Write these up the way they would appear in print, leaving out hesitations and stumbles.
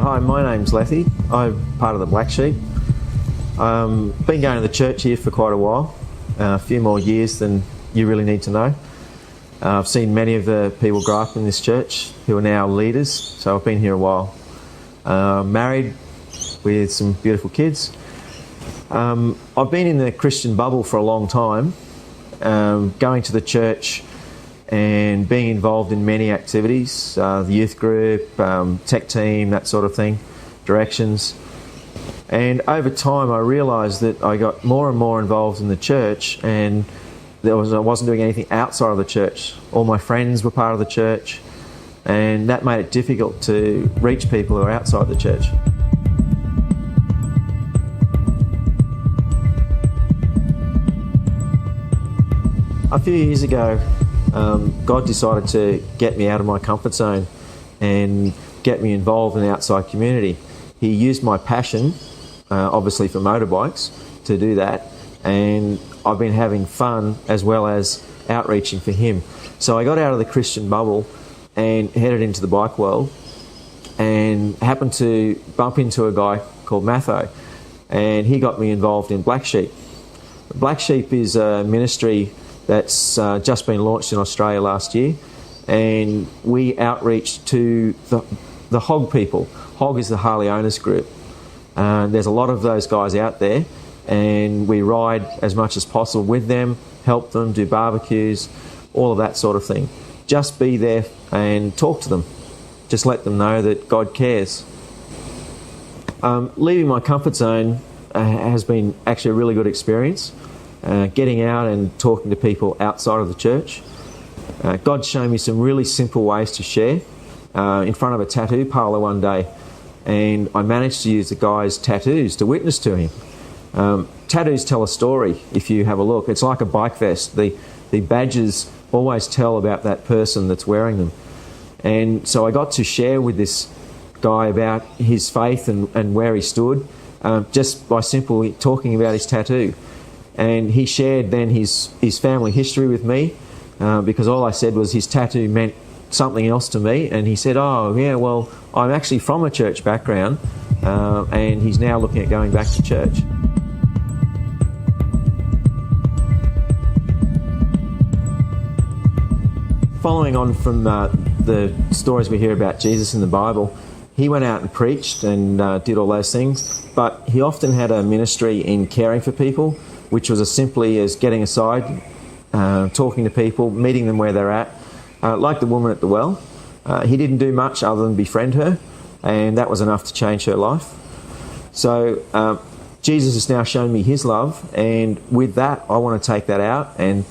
Hi, my name's Lethy. I'm part of the Black Sheep. Been going to the church here for quite a while, a few more years than you really need to know. I've seen many of the people grow up in this church who are now leaders, so I've been here a while. Married with some beautiful kids. I've been in the Christian bubble for a long time, going to the church and being involved in many activities, the youth group, tech team, that sort of thing, directions. And over time I realised that I got more and more involved in the church, and I wasn't doing anything outside of the church. All my friends were part of the church, and that made it difficult to reach people who are outside the church. A few years ago, God decided to get me out of my comfort zone and get me involved in the outside community. He used my passion, obviously for motorbikes, to do that, and I've been having fun as well as outreaching for him. So I got out of the Christian bubble and headed into the bike world, and happened to bump into a guy called Lethy, and he got me involved in Black Sheep. Black Sheep is a ministry that's just been launched in Australia last year, and we outreach to the hog people. Hog is the Harley owners group. There's a lot of those guys out there, and we ride as much as possible with them, help them, do barbecues, all of that sort of thing. Just be there and talk to them. Just let them know that God cares. Leaving my comfort zone has been actually a really good experience. Getting out and talking to people outside of the church. God's shown me some really simple ways to share. In front of a tattoo parlour one day, and I managed to use the guy's tattoos to witness to him. Tattoos tell a story if you have a look. It's like a bike vest. The badges always tell about that person that's wearing them. And so I got to share with this guy about his faith and where he stood, just by simply talking about his tattoo. And he shared then his family history with me, because all I said was his tattoo meant something else to me. And he said, oh yeah, well, I'm actually from a church background, and he's now looking at going back to church. Following on from the stories we hear about Jesus in the Bible, he went out and preached and did all those things, but he often had a ministry in caring for people, which was as simply as getting aside, talking to people, meeting them where they're at. Like the woman at the well, he didn't do much other than befriend her, and that was enough to change her life. So Jesus has now shown me his love, and with that I want to take that out and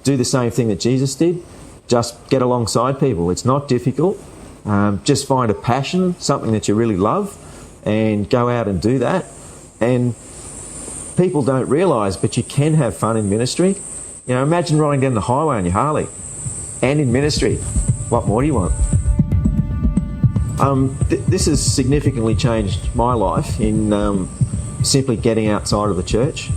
do the same thing that Jesus did. Just get alongside people. It's not difficult. Just find a passion, something that you really love, and go out and do that. And people don't realise, but you can have fun in ministry. You know, imagine riding down the highway on your Harley and in ministry. What more do you want? This has significantly changed my life in simply getting outside of the church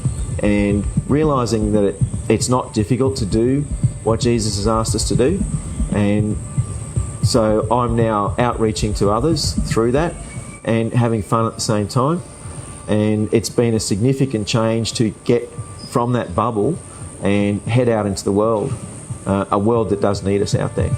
and realising that it's not difficult to do what Jesus has asked us to do. And so I'm now outreaching to others through that and having fun at the same time. And it's been a significant change to get from that bubble and head out into the world, a world that does need us out there.